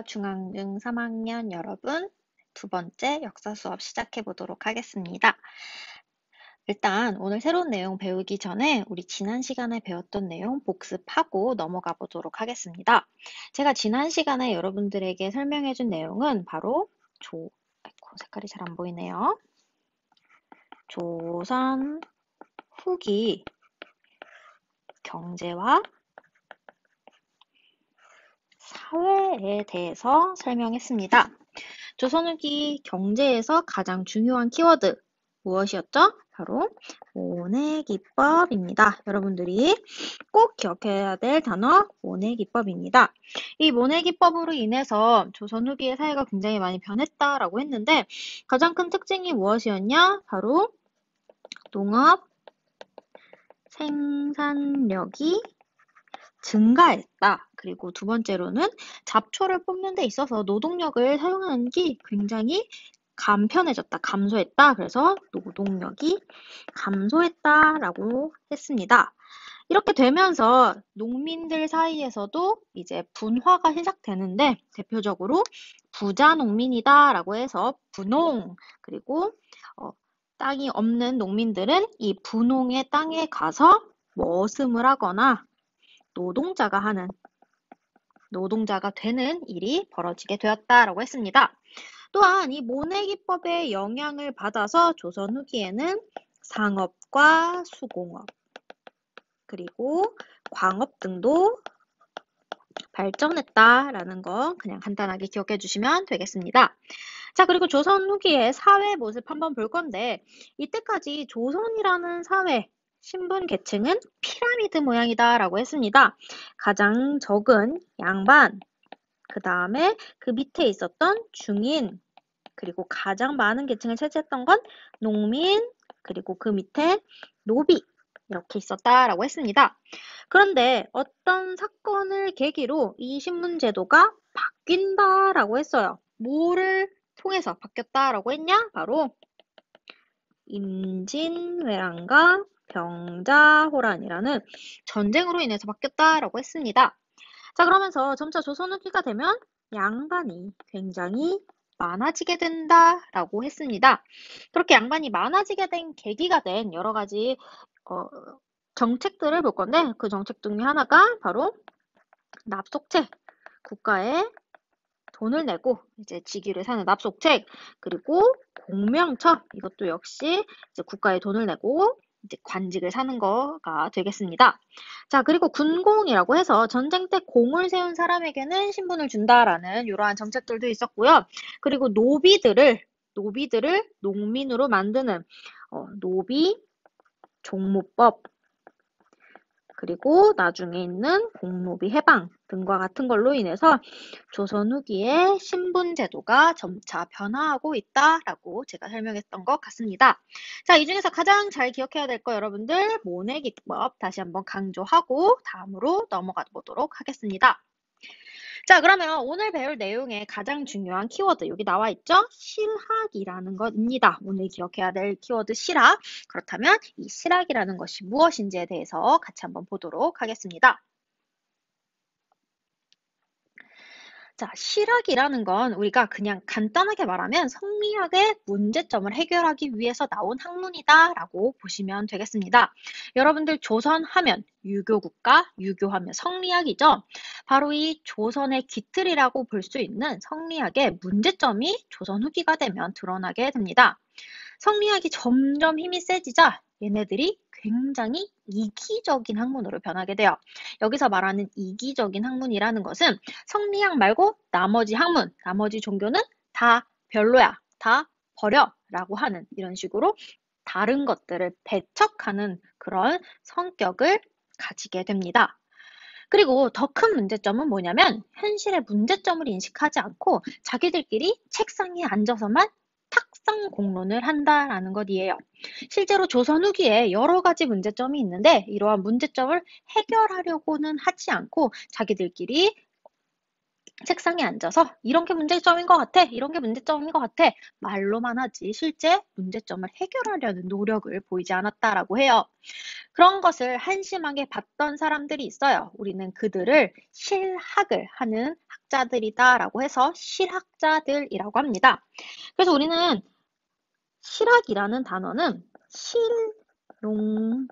중앙중 3학년 여러분, 두 번째 역사 수업 시작해 보도록 하겠습니다. 일단 오늘 새로운 내용 배우기 전에 우리 지난 시간에 배웠던 내용 복습하고 넘어가 보도록 하겠습니다. 제가 지난 시간에 여러분들에게 설명해 준 내용은 바로 아이고, 색깔이 잘 안 보이네요. 조선 후기 경제와 사회에 대해서 설명했습니다. 조선 후기 경제에서 가장 중요한 키워드 무엇이었죠? 바로 모내기법입니다. 여러분들이 꼭 기억해야 될 단어 모내기법입니다. 이 모내기법으로 인해서 조선 후기의 사회가 굉장히 많이 변했다라고 했는데 가장 큰 특징이 무엇이었냐? 바로 농업 생산력이 증가했다. 그리고 두 번째로는 잡초를 뽑는 데 있어서 노동력을 사용하는 게 굉장히 간편해졌다, 감소했다. 그래서 노동력이 감소했다라고 했습니다. 이렇게 되면서 농민들 사이에서도 이제 분화가 시작되는데 대표적으로 부자 농민이다라고 해서 부농, 그리고 땅이 없는 농민들은 이 부농의 땅에 가서 머슴을 하거나 노동자가 되는 일이 벌어지게 되었다라고 했습니다. 또한 이 모내기법의 영향을 받아서 조선 후기에는 상업과 수공업, 그리고 광업 등도 발전했다라는 거 그냥 간단하게 기억해 주시면 되겠습니다. 자, 그리고 조선 후기의 사회 모습 한번 볼 건데 이때까지 조선이라는 사회 신분 계층은 피라미드 모양이다라고 했습니다. 가장 적은 양반, 그 다음에 그 밑에 있었던 중인, 그리고 가장 많은 계층을 차지했던 건 농민, 그리고 그 밑에 노비, 이렇게 있었다라고 했습니다. 그런데 어떤 사건을 계기로 이 신분제도가 바뀐다라고 했어요. 뭐를 통해서 바뀌었다라고 했냐? 바로 임진왜란과 병자호란이라는 전쟁으로 인해서 바뀌었다라고 했습니다. 자, 그러면서 점차 조선 후기가 되면 양반이 굉장히 많아지게 된다라고 했습니다. 그렇게 양반이 많아지게 된 계기가 된 여러 가지 정책들을 볼 건데 그 정책 중에 하나가 바로 납속책, 국가에 돈을 내고 이제 직위를 사는 납속책, 그리고 공명처, 이것도 역시 이제 국가에 돈을 내고 이제 관직을 사는 거가 되겠습니다. 자, 그리고 군공이라고 해서 전쟁 때 공을 세운 사람에게는 신분을 준다라는 이러한 정책들도 있었고요. 그리고 노비들을 농민으로 만드는 노비 종무법, 그리고 나중에 있는 공노비 해방 등과 같은 걸로 인해서 조선 후기의 신분 제도가 점차 변화하고 있다라고 제가 설명했던 것 같습니다. 자, 이 중에서 가장 잘 기억해야 될 거 여러분들 모내기법 다시 한번 강조하고 다음으로 넘어가 보도록 하겠습니다. 자, 그러면 오늘 배울 내용의 가장 중요한 키워드 여기 나와 있죠? 실학이라는 것입니다. 오늘 기억해야 될 키워드 실학. 그렇다면 이 실학이라는 것이 무엇인지에 대해서 같이 한번 보도록 하겠습니다. 자, 실학이라는 건 우리가 그냥 간단하게 말하면 성리학의 문제점을 해결하기 위해서 나온 학문이다라고 보시면 되겠습니다. 여러분들 조선하면 유교국가, 유교하면 성리학이죠. 바로 이 조선의 기틀이라고 볼 수 있는 성리학의 문제점이 조선 후기가 되면 드러나게 됩니다. 성리학이 점점 힘이 세지자 얘네들이 굉장히 이기적인 학문으로 변하게 돼요. 여기서 말하는 이기적인 학문이라는 것은 성리학 말고 나머지 학문, 나머지 종교는 다 별로야, 다 버려 라고 하는 이런 식으로 다른 것들을 배척하는 그런 성격을 가지게 됩니다. 그리고 더 큰 문제점은 뭐냐면 현실의 문제점을 인식하지 않고 자기들끼리 책상에 앉아서만 탁상 공론을 한다라는 것이에요. 실제로 조선 후기에 여러 가지 문제점이 있는데 이러한 문제점을 해결하려고는 하지 않고 자기들끼리 책상에 앉아서 이런 게 문제점인 것 같아, 이런 게 문제점인 것 같아 말로만 하지 실제 문제점을 해결하려는 노력을 보이지 않았다라고 해요. 그런 것을 한심하게 봤던 사람들이 있어요. 우리는 그들을 실학을 하는 학자들이다라고 해서 실학자들이라고 합니다. 그래서 우리는 실학이라는 단어는 실용적인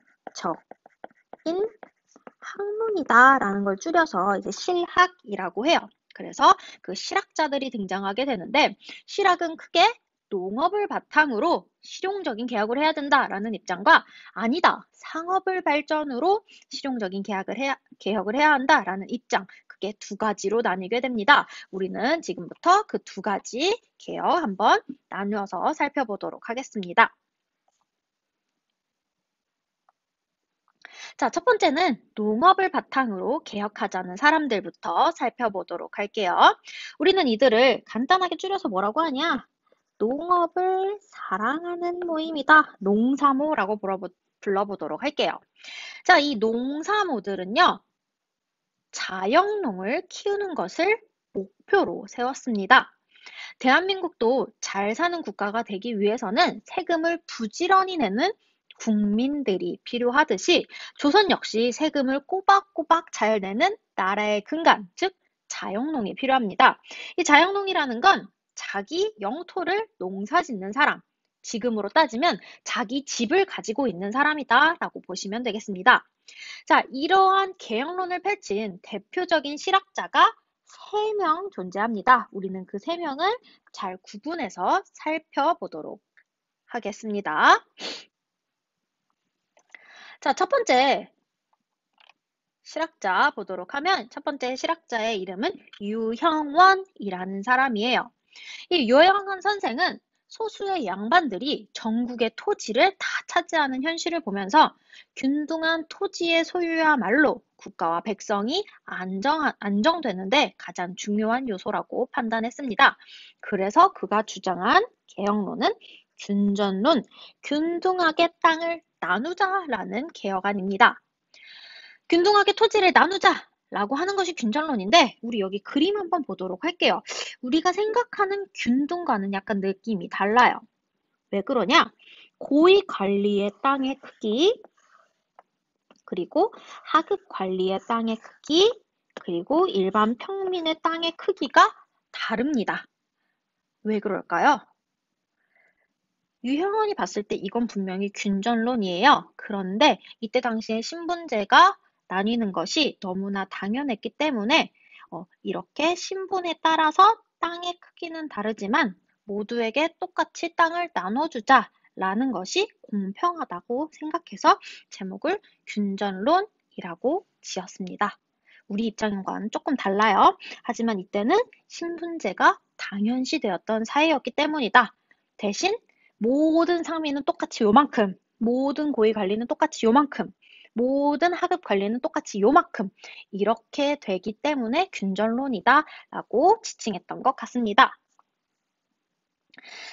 학문이다라는 걸 줄여서 이제 실학이라고 해요. 그래서 그 실학자들이 등장하게 되는데, 실학은 크게 농업을 바탕으로 실용적인 개혁을 해야 된다라는 입장과, 아니다, 상업을 발전으로 실용적인 개혁을 해야 한다라는 입장, 그게 두 가지로 나뉘게 됩니다. 우리는 지금부터 그 두 가지 개혁 한번 나누어서 살펴보도록 하겠습니다. 자, 첫 번째는 농업을 바탕으로 개혁하자는 사람들부터 살펴보도록 할게요. 우리는 이들을 간단하게 줄여서 뭐라고 하냐? 농업을 사랑하는 모임이다. 농사모라고 불러보도록 할게요. 자, 이 농사모들은요, 자영농을 키우는 것을 목표로 세웠습니다. 대한민국도 잘 사는 국가가 되기 위해서는 세금을 부지런히 내는 국민들이 필요하듯이 조선 역시 세금을 꼬박꼬박 잘 내는 나라의 근간, 즉 자영농이 필요합니다. 이 자영농이라는 건 자기 영토를 농사짓는 사람, 지금으로 따지면 자기 집을 가지고 있는 사람이다 라고 보시면 되겠습니다. 자, 이러한 개혁론을 펼친 대표적인 실학자가 3명 존재합니다. 우리는 그 3명을 잘 구분해서 살펴보도록 하겠습니다. 자, 첫 번째 실학자 보도록 하면, 첫 번째 실학자의 이름은 유형원이라는 사람이에요. 이 유형원 선생은 소수의 양반들이 전국의 토지를 다 차지하는 현실을 보면서 균등한 토지의 소유야말로 국가와 백성이 안정되는데 가장 중요한 요소라고 판단했습니다. 그래서 그가 주장한 개혁론은 균전론, 균등하게 땅을 나누자라는 개혁안입니다. 균등하게 토지를 나누자! 라고 하는 것이 균전론인데, 우리 여기 그림 한번 보도록 할게요. 우리가 생각하는 균등과는 약간 느낌이 달라요. 왜 그러냐? 고위 관리의 땅의 크기, 그리고 하급 관리의 땅의 크기, 그리고 일반 평민의 땅의 크기가 다릅니다. 왜 그럴까요? 유형원이 봤을 때 이건 분명히 균전론이에요. 그런데 이때 당시에 신분제가 나뉘는 것이 너무나 당연했기 때문에 이렇게 신분에 따라서 땅의 크기는 다르지만 모두에게 똑같이 땅을 나눠주자라는 것이 공평하다고 생각해서 제목을 균전론이라고 지었습니다. 우리 입장과는 조금 달라요. 하지만 이때는 신분제가 당연시되었던 사회였기 때문이다. 대신 모든 상민은 똑같이 요만큼, 모든 고위 관리는 똑같이 요만큼, 모든 하급 관리는 똑같이 요만큼 이렇게 되기 때문에 균전론이다 라고 지칭했던 것 같습니다.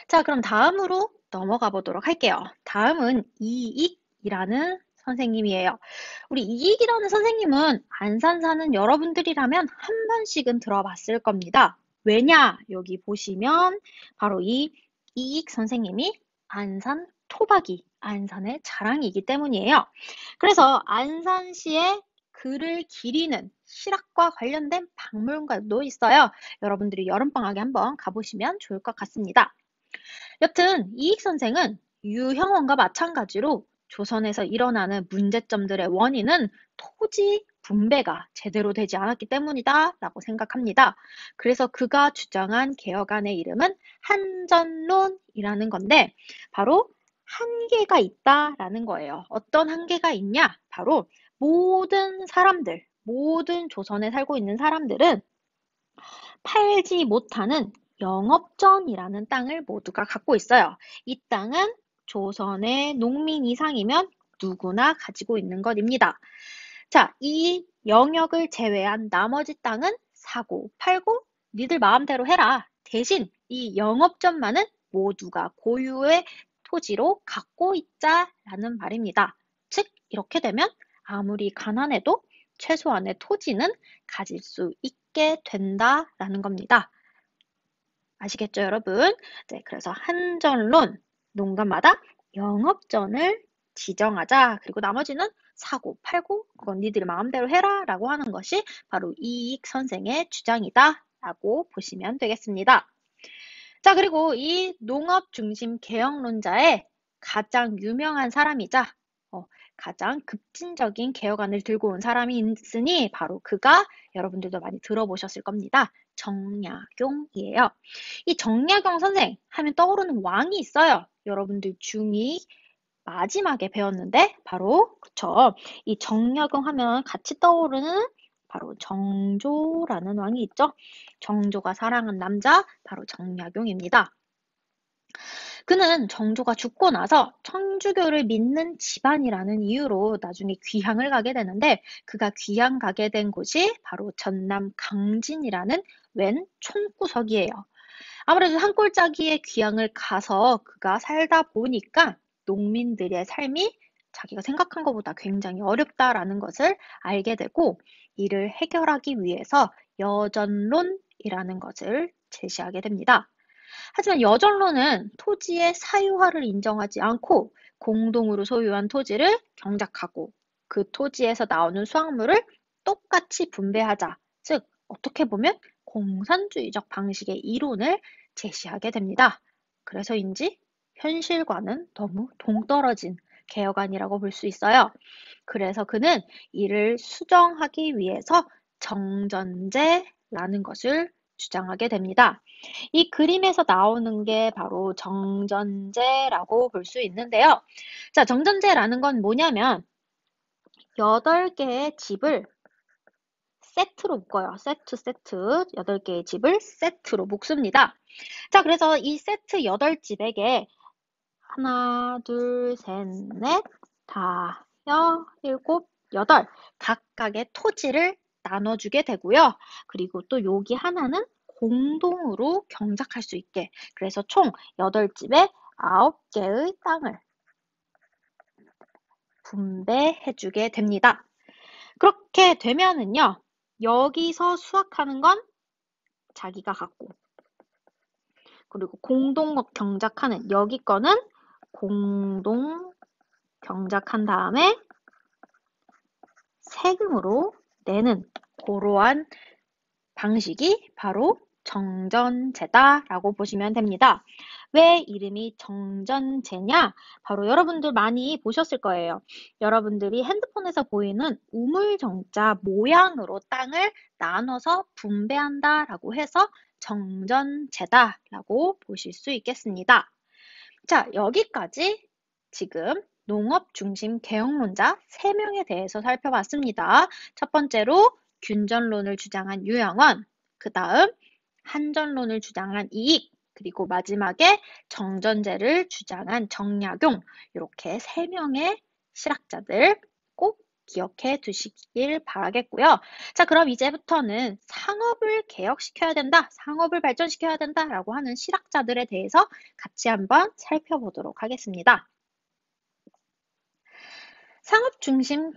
자, 그럼 다음으로 넘어가 보도록 할게요. 다음은 이익이라는 선생님이에요. 우리 이익이라는 선생님은 안산 사는 여러분들이라면 한 번씩은 들어봤을 겁니다. 왜냐? 여기 보시면 바로 이 이익 선생님이 안산 토박이, 안산의 자랑이기 때문이에요. 그래서 안산시에 글을 기리는 실학과 관련된 박물관도 있어요. 여러분들이 여름방학에 한번 가보시면 좋을 것 같습니다. 여튼 이익 선생은 유형원과 마찬가지로 조선에서 일어나는 문제점들의 원인은 토지 분배가 제대로 되지 않았기 때문이다 라고 생각합니다. 그래서 그가 주장한 개혁안의 이름은 한전론이라는 건데, 바로 한계가 있다라는 거예요. 어떤 한계가 있냐? 바로 모든 사람들, 모든 조선에 살고 있는 사람들은 팔지 못하는 영업전이라는 땅을 모두가 갖고 있어요. 이 땅은 조선의 농민 이상이면 누구나 가지고 있는 것입니다. 자, 이 영역을 제외한 나머지 땅은 사고, 팔고, 니들 마음대로 해라. 대신 이 영업전만은 모두가 고유의 토지로 갖고 있자라는 말입니다. 즉, 이렇게 되면 아무리 가난해도 최소한의 토지는 가질 수 있게 된다라는 겁니다. 아시겠죠, 여러분? 네, 그래서 한전론, 농가마다 영업전을 지정하자. 그리고 나머지는 사고, 팔고, 그건 니들 마음대로 해라. 라고 하는 것이 바로 이익 선생의 주장이다. 라고 보시면 되겠습니다. 자, 그리고 이 농업 중심 개혁론자의 가장 유명한 사람이자 가장 급진적인 개혁안을 들고 온 사람이 있으니 바로 그가 여러분들도 많이 들어보셨을 겁니다. 정약용이에요. 이 정약용 선생 하면 떠오르는 왕이 있어요. 여러분들 중2 마지막에 배웠는데 바로 그쵸. 이 정약용 하면 같이 떠오르는 바로 정조라는 왕이 있죠. 정조가 사랑한 남자 바로 정약용입니다. 그는 정조가 죽고 나서 천주교를 믿는 집안이라는 이유로 나중에 귀향을 가게 되는데 그가 귀향 가게 된 곳이 바로 전남 강진이라는 웬 촌구석이에요. 아무래도 산골짜기에 귀향을 가서 그가 살다 보니까 농민들의 삶이 자기가 생각한 것보다 굉장히 어렵다라는 것을 알게 되고 이를 해결하기 위해서 여전론이라는 것을 제시하게 됩니다. 하지만 여전론은 토지의 사유화를 인정하지 않고 공동으로 소유한 토지를 경작하고 그 토지에서 나오는 수확물을 똑같이 분배하자. 즉, 어떻게 보면 공산주의적 방식의 이론을 제시하게 됩니다. 그래서인지 현실과는 너무 동떨어진 개혁안이라고 볼 수 있어요. 그래서 그는 이를 수정하기 위해서 정전제라는 것을 주장하게 됩니다. 이 그림에서 나오는 게 바로 정전제라고 볼 수 있는데요. 자, 정전제라는 건 뭐냐면 8개의 집을 세트로 묶어요. 세트. 8개의 집을 세트로 묶습니다. 자, 그래서 이 세트 8집에게 하나, 둘, 셋, 넷, 다, 일곱, 여덟 각각의 토지를 나눠주게 되고요. 그리고 또 여기 하나는 공동으로 경작할 수 있게 그래서 총 8집에 9개의 땅을 분배해주게 됩니다. 그렇게 되면은요. 여기서 수확하는 건 자기가 갖고 그리고 공동 경작하는 여기 거는 공동 경작한 다음에 세금으로 내는 그러한 방식이 바로 정전제다라고 보시면 됩니다. 왜 이름이 정전제냐? 바로 여러분들 많이 보셨을 거예요. 여러분들이 핸드폰에서 보이는 우물정자 모양으로 땅을 나눠서 분배한다라고 해서 정전제다라고 보실 수 있겠습니다. 자, 여기까지 지금 농업 중심 개혁론자 3명에 대해서 살펴봤습니다. 첫 번째로 균전론을 주장한 유영원, 그 다음 한전론을 주장한 이익, 그리고 마지막에 정전제를 주장한 정약용, 이렇게 3명의 실학자들 꼭 기억해 두시길 바라겠고요. 자, 그럼 이제부터는 상업을 개혁시켜야 된다, 상업을 발전시켜야 된다라고 하는 실학자들에 대해서 같이 한번 살펴보도록 하겠습니다. 상업 중심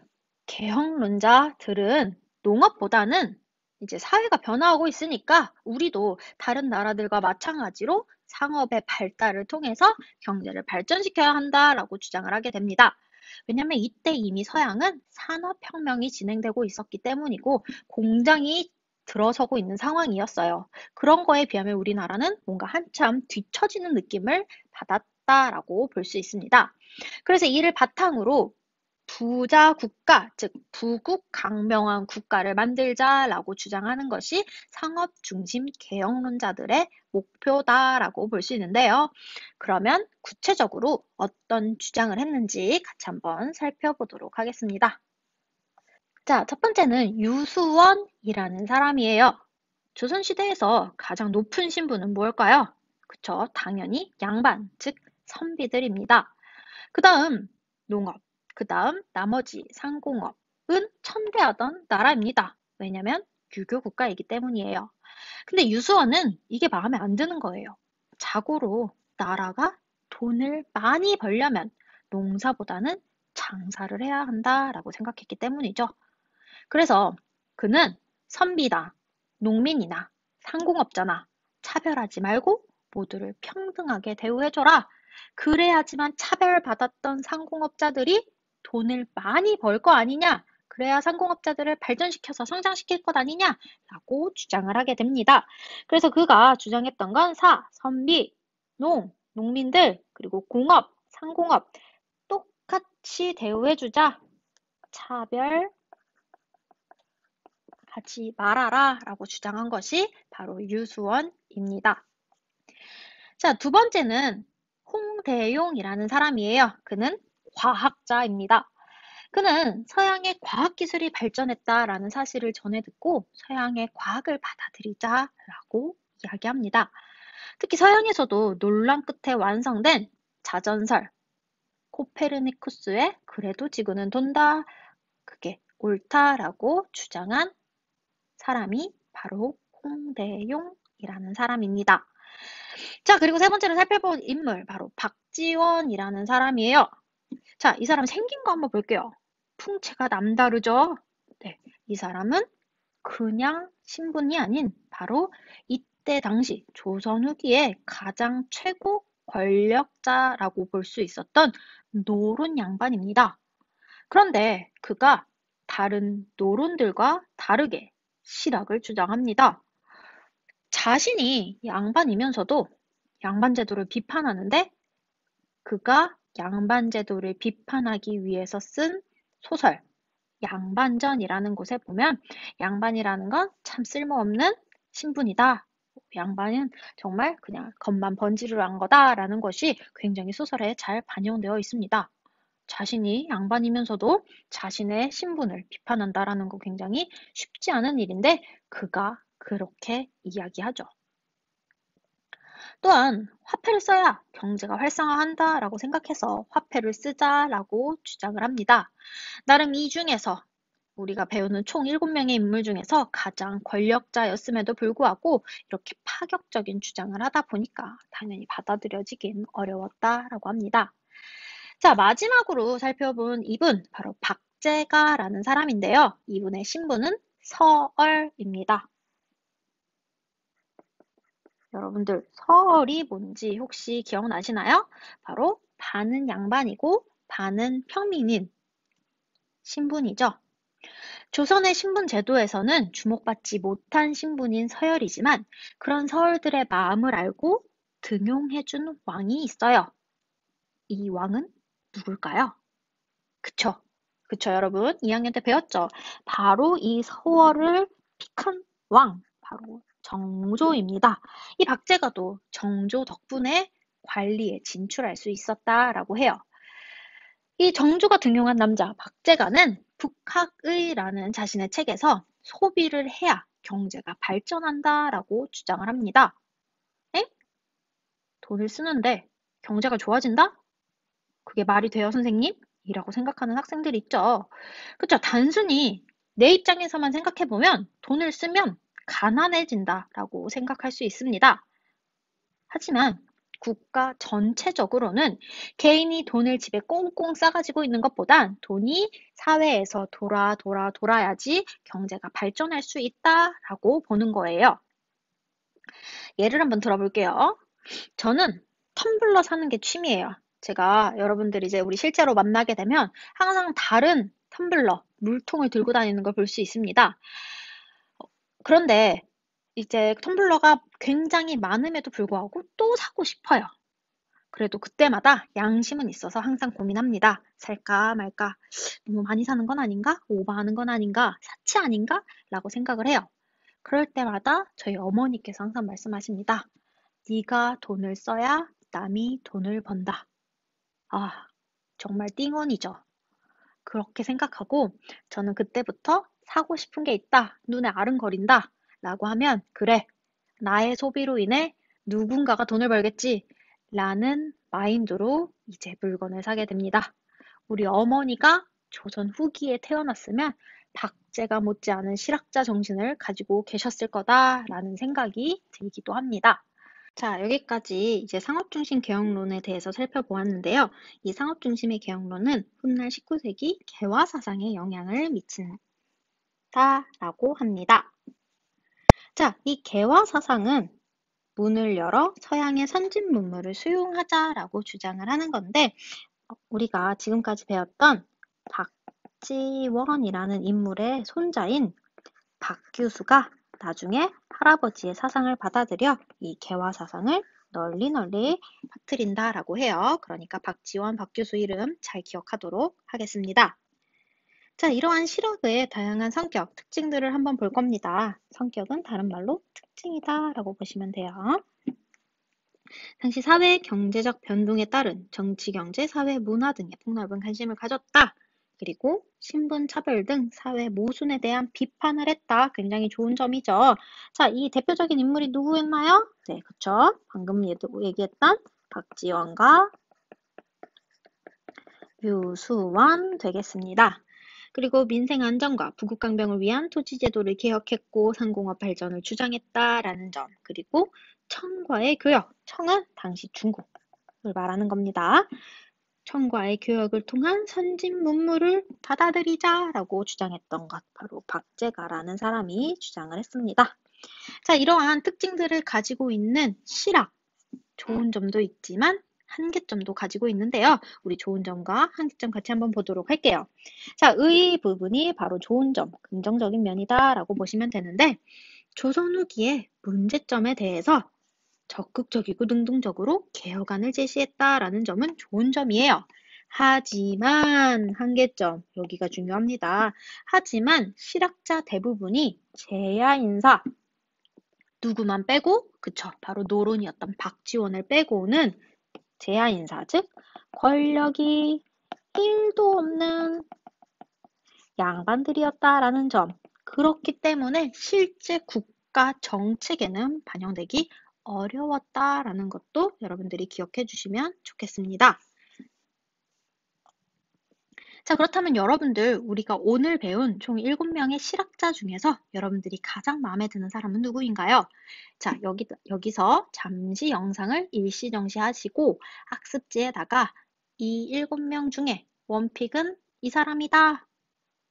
개혁론자들은 농업보다는 이제 사회가 변화하고 있으니까 우리도 다른 나라들과 마찬가지로 상업의 발달을 통해서 경제를 발전시켜야 한다라고 주장을 하게 됩니다. 왜냐하면 이때 이미 서양은 산업혁명이 진행되고 있었기 때문이고 공장이 들어서고 있는 상황이었어요. 그런 거에 비하면 우리나라는 뭔가 한참 뒤처지는 느낌을 받았다라고 볼 수 있습니다. 그래서 이를 바탕으로 부자 국가, 즉 부국 강명한 국가를 만들자라고 주장하는 것이 상업 중심 개혁론자들의 목표다라고 볼 수 있는데요. 그러면 구체적으로 어떤 주장을 했는지 같이 한번 살펴보도록 하겠습니다. 자, 첫 번째는 유수원이라는 사람이에요. 조선시대에서 가장 높은 신분은 뭘까요? 그쵸, 당연히 양반, 즉 선비들입니다. 그 다음 농업, 그 다음 나머지 상공업은 천대하던 나라입니다. 왜냐면 유교 국가이기 때문이에요. 근데 유수원은 이게 마음에 안 드는 거예요. 자고로 나라가 돈을 많이 벌려면 농사보다는 장사를 해야 한다라고 생각했기 때문이죠. 그래서 그는 선비다, 농민이나 상공업자나 차별하지 말고 모두를 평등하게 대우해줘라 그래야지만 차별받았던 상공업자들이 돈을 많이 벌 거 아니냐? 그래야 상공업자들을 발전시켜서 성장시킬 것 아니냐라고 주장을 하게 됩니다. 그래서 그가 주장했던 건 사, 선비, 농민들, 그리고 공업, 상공업 똑같이 대우해주자. 차별하지 말아라 라고 주장한 것이 바로 유수원입니다. 자, 두 번째는 홍대용이라는 사람이에요. 그는 과학자입니다. 그는 서양의 과학기술이 발전했다라는 사실을 전해 듣고 서양의 과학을 받아들이자라고 이야기합니다. 특히 서양에서도 논란 끝에 완성된 자전설, 코페르니쿠스의 그래도 지구는 돈다, 그게 옳다라고 주장한 사람이 바로 홍대용이라는 사람입니다. 자, 그리고 세 번째로 살펴볼 인물, 바로 박지원이라는 사람이에요. 자, 이 사람 생긴 거 한번 볼게요. 풍채가 남다르죠? 네, 이 사람은 그냥 신분이 아닌 바로 이때 당시 조선 후기에 가장 최고 권력자라고 볼 수 있었던 노론 양반입니다. 그런데 그가 다른 노론들과 다르게 실학을 주장합니다. 자신이 양반이면서도 양반제도를 비판하는데 그가 양반제도를 비판하기 위해서 쓴 소설 양반전이라는 곳에 보면 양반이라는 건 참 쓸모없는 신분이다. 양반은 정말 그냥 겉만 번지르르한 거다라는 것이 굉장히 소설에 잘 반영되어 있습니다. 자신이 양반이면서도 자신의 신분을 비판한다라는 거 굉장히 쉽지 않은 일인데 그가 그렇게 이야기하죠. 또한 화폐를 써야 경제가 활성화한다라고 생각해서 화폐를 쓰자라고 주장을 합니다. 나름 이 중에서 우리가 배우는 총 7명의 인물 중에서 가장 권력자였음에도 불구하고 이렇게 파격적인 주장을 하다 보니까 당연히 받아들여지긴 어려웠다라고 합니다. 자, 마지막으로 살펴본 이분, 바로 박제가라는 사람인데요. 이분의 신분은 서얼입니다. 여러분들, 서얼이 뭔지 혹시 기억나시나요? 바로 반은 양반이고 반은 평민인 신분이죠. 조선의 신분 제도에서는 주목받지 못한 신분인 서열이지만 그런 서얼들의 마음을 알고 등용해준 왕이 있어요. 이 왕은 누굴까요? 그쵸? 그쵸, 여러분? 2학년 때 배웠죠? 바로 이 서얼을 픽한 왕, 바로 정조입니다. 이 박제가도 정조 덕분에 관리에 진출할 수 있었다라고 해요. 이 정조가 등용한 남자 박제가는 북학의라는 자신의 책에서 소비를 해야 경제가 발전한다라고 주장을 합니다. 에? 돈을 쓰는데 경제가 좋아진다? 그게 말이 돼요, 선생님? 이라고 생각하는 학생들이 있죠. 그쵸? 단순히 내 입장에서만 생각해보면 돈을 쓰면 가난해진다라고 생각할 수 있습니다. 하지만 국가 전체적으로는 개인이 돈을 집에 꽁꽁 싸가지고 있는 것보단 돈이 사회에서 돌아야지 경제가 발전할 수 있다라고 보는 거예요. 예를 한번 들어볼게요. 저는 텀블러 사는 게 취미예요. 제가 여러분들 이제 우리 실제로 만나게 되면 항상 다른 텀블러, 물통을 들고 다니는 걸 볼 수 있습니다. 그런데 이제 텀블러가 굉장히 많음에도 불구하고 또 사고 싶어요. 그래도 그때마다 양심은 있어서 항상 고민합니다. 살까 말까? 너무 많이 사는 건 아닌가? 오버하는 건 아닌가? 사치 아닌가? 라고 생각을 해요. 그럴 때마다 저희 어머니께서 항상 말씀하십니다. 네가 돈을 써야 남이 돈을 번다. 아, 정말 띵언이죠. 그렇게 생각하고 저는 그때부터 사고 싶은 게 있다. 눈에 아른거린다. 라고 하면 그래. 나의 소비로 인해 누군가가 돈을 벌겠지. 라는 마인드로 이제 물건을 사게 됩니다. 우리 어머니가 조선 후기에 태어났으면 박제가 못지않은 실학자 정신을 가지고 계셨을 거다라는 생각이 들기도 합니다. 자, 여기까지 이제 상업중심 개혁론에 대해서 살펴보았는데요. 이 상업중심의 개혁론은 훗날 19세기 개화사상에 영향을 미친다라고 합니다. 자, 이 개화사상은 문을 열어 서양의 선진 문물을 수용하자라고 주장을 하는 건데 우리가 지금까지 배웠던 박지원이라는 인물의 손자인 박규수가 나중에 할아버지의 사상을 받아들여 이 개화 사상을 널리 퍼뜨린다라고 해요. 그러니까 박지원, 박규수 이름 잘 기억하도록 하겠습니다. 자, 이러한 실학의 다양한 성격, 특징들을 한번 볼 겁니다. 성격은 다른 말로 특징이다 라고 보시면 돼요. 당시 사회 경제적 변동에 따른 정치, 경제, 사회, 문화 등의 폭넓은 관심을 가졌다. 그리고 신분 차별 등 사회 모순에 대한 비판을 했다. 굉장히 좋은 점이죠. 자, 이 대표적인 인물이 누구였나요? 네, 그쵸. 방금 얘기했던 박지원과 유수원 되겠습니다. 그리고 민생 안정과 부국강병을 위한 토지제도를 개혁했고 상공업 발전을 주장했다라는 점. 그리고 청과의 교역. 청은 당시 중국을 말하는 겁니다. 청과의 교역을 통한 선진 문물을 받아들이자라고 주장했던 것. 바로 박제가라는 사람이 주장을 했습니다. 자, 이러한 특징들을 가지고 있는 실학. 좋은 점도 있지만 한계점도 가지고 있는데요. 우리 좋은 점과 한계점 같이 한번 보도록 할게요. 자, 의 부분이 바로 좋은 점, 긍정적인 면이다 라고 보시면 되는데 조선 후기의 문제점에 대해서 적극적이고 능동적으로 개혁안을 제시했다라는 점은 좋은 점이에요. 하지만 한계점, 여기가 중요합니다. 하지만 실학자 대부분이 제야 인사, 누구만 빼고, 그쵸, 바로 노론이었던 박지원을 빼고는 제야 인사, 즉 권력이 1도 없는 양반들이었다라는 점. 그렇기 때문에 실제 국가 정책에는 반영되기 어려웠다라는 것도 여러분들이 기억해 주시면 좋겠습니다. 자, 그렇다면 여러분들 우리가 오늘 배운 총 7명의 실학자 중에서 여러분들이 가장 마음에 드는 사람은 누구인가요? 자, 여기서 잠시 영상을 일시정지 하시고 학습지에다가 이 7명 중에 원픽은 이 사람이다.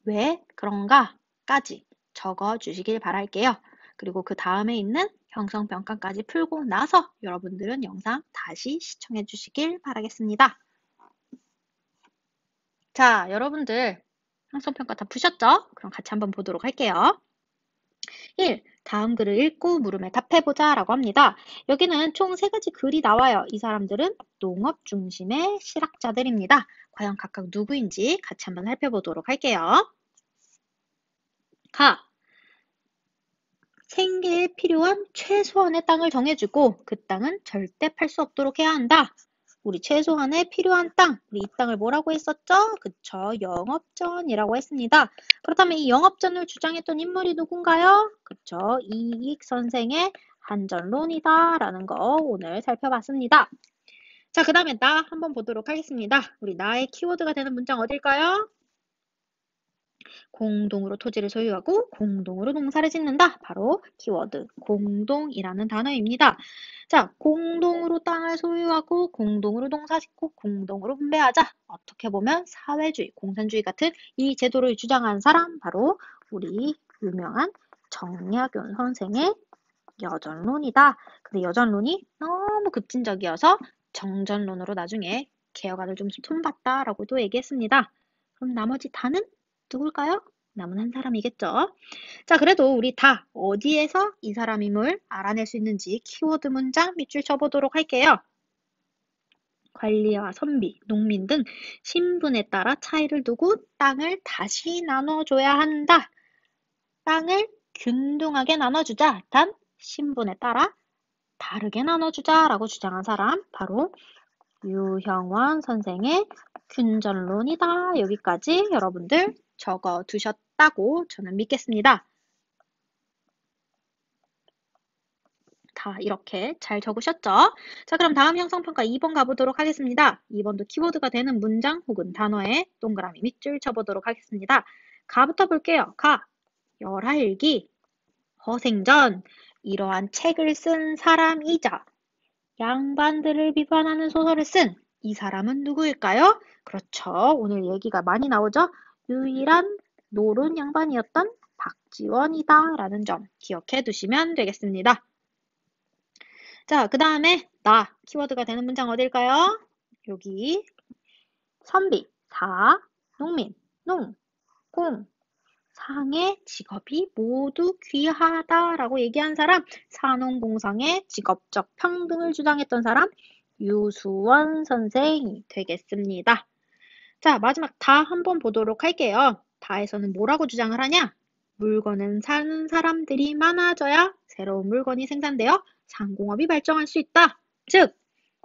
왜 그런가?까지 적어 주시길 바랄게요. 그리고 그 다음에 있는 형성평가까지 풀고 나서 여러분들은 영상 다시 시청해 주시길 바라겠습니다. 자, 여러분들 형성평가 다 푸셨죠? 그럼 같이 한번 보도록 할게요. 1. 다음 글을 읽고 물음에 답해보자 라고 합니다. 여기는 총 3가지 글이 나와요. 이 사람들은 농업 중심의 실학자들입니다. 과연 각각 누구인지 같이 한번 살펴보도록 할게요. 가. 생계에 필요한 최소한의 땅을 정해주고 그 땅은 절대 팔 수 없도록 해야 한다. 우리 최소한의 필요한 땅, 우리 이 땅을 뭐라고 했었죠? 그쵸, 영업전이라고 했습니다. 그렇다면 이 영업전을 주장했던 인물이 누군가요? 그쵸, 이익 선생의 한전론이다 라는 거 오늘 살펴봤습니다. 자, 그 다음에 나 한번 보도록 하겠습니다. 우리 나의 키워드가 되는 문장 어딜까요? 공동으로 토지를 소유하고 공동으로 농사를 짓는다. 바로 키워드 공동이라는 단어입니다. 자, 공동으로 땅을 소유하고 공동으로 농사 짓고 공동으로 분배하자. 어떻게 보면 사회주의, 공산주의 같은 이 제도를 주장한 사람 바로 우리 유명한 정약용 선생의 여전론이다. 근데 여전론이 너무 급진적이어서 정전론으로 나중에 개혁안을 좀 손봤다라고도 얘기했습니다. 그럼 나머지 다는 누굴까요? 남은 한 사람이겠죠. 자, 그래도 우리 다 어디에서 이 사람임을 알아낼 수 있는지 키워드 문장 밑줄 쳐보도록 할게요. 관리와 선비, 농민 등 신분에 따라 차이를 두고 땅을 다시 나눠줘야 한다. 땅을 균등하게 나눠주자. 단 신분에 따라 다르게 나눠주자라고 주장한 사람 바로 유형원 선생의 균전론이다. 여기까지 여러분들 적어 두셨다고 저는 믿겠습니다. 다 이렇게 잘 적으셨죠? 자, 그럼 다음 형성평가 2번 가보도록 하겠습니다. 2번도 키워드가 되는 문장 혹은 단어에 동그라미 밑줄 쳐보도록 하겠습니다. 가부터 볼게요. 가, 열하일기, 허생전, 이러한 책을 쓴 사람이자 양반들을 비판하는 소설을 쓴 이 사람은 누구일까요? 그렇죠. 오늘 얘기가 많이 나오죠. 유일한 노론 양반이었던 박지원이다 라는 점 기억해 두시면 되겠습니다. 자, 그 다음에 나 키워드가 되는 문장 어딜까요? 여기 선비, 사, 농민, 농, 공, 상의 직업이 모두 귀하다라고 얘기한 사람, 산업공상의 직업적 평등을 주장했던 사람, 유수원 선생이 되겠습니다. 자, 마지막 다 한번 보도록 할게요. 다에서는 뭐라고 주장을 하냐? 물건은 사는 사람들이 많아져야 새로운 물건이 생산되어 상공업이 발전할 수 있다. 즉,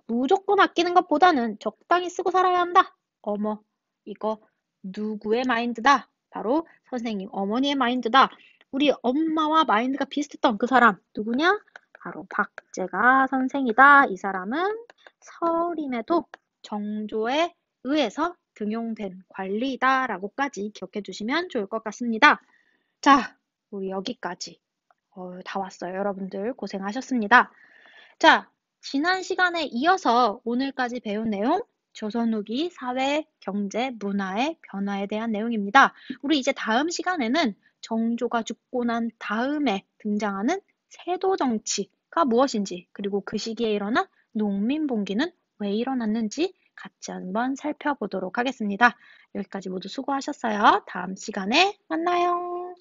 무조건 아끼는 것보다는 적당히 쓰고 살아야 한다. 어머, 이거 누구의 마인드다? 바로 선생님 어머니의 마인드다. 우리 엄마와 마인드가 비슷했던 그 사람 누구냐? 바로 박제가 선생이다. 이 사람은 서림에도 정조에 의해서 등용된 관리다라고까지 기억해 주시면 좋을 것 같습니다. 자, 우리 여기까지 다 왔어요. 여러분들 고생하셨습니다. 자, 지난 시간에 이어서 오늘까지 배운 내용, 조선 후기 사회, 경제, 문화의 변화에 대한 내용입니다. 우리 이제 다음 시간에는 정조가 죽고 난 다음에 등장하는 세도 정치가 무엇인지, 그리고 그 시기에 일어난 농민봉기는 왜 일어났는지 같이 한번 살펴보도록 하겠습니다. 여기까지 모두 수고하셨어요. 다음 시간에 만나요.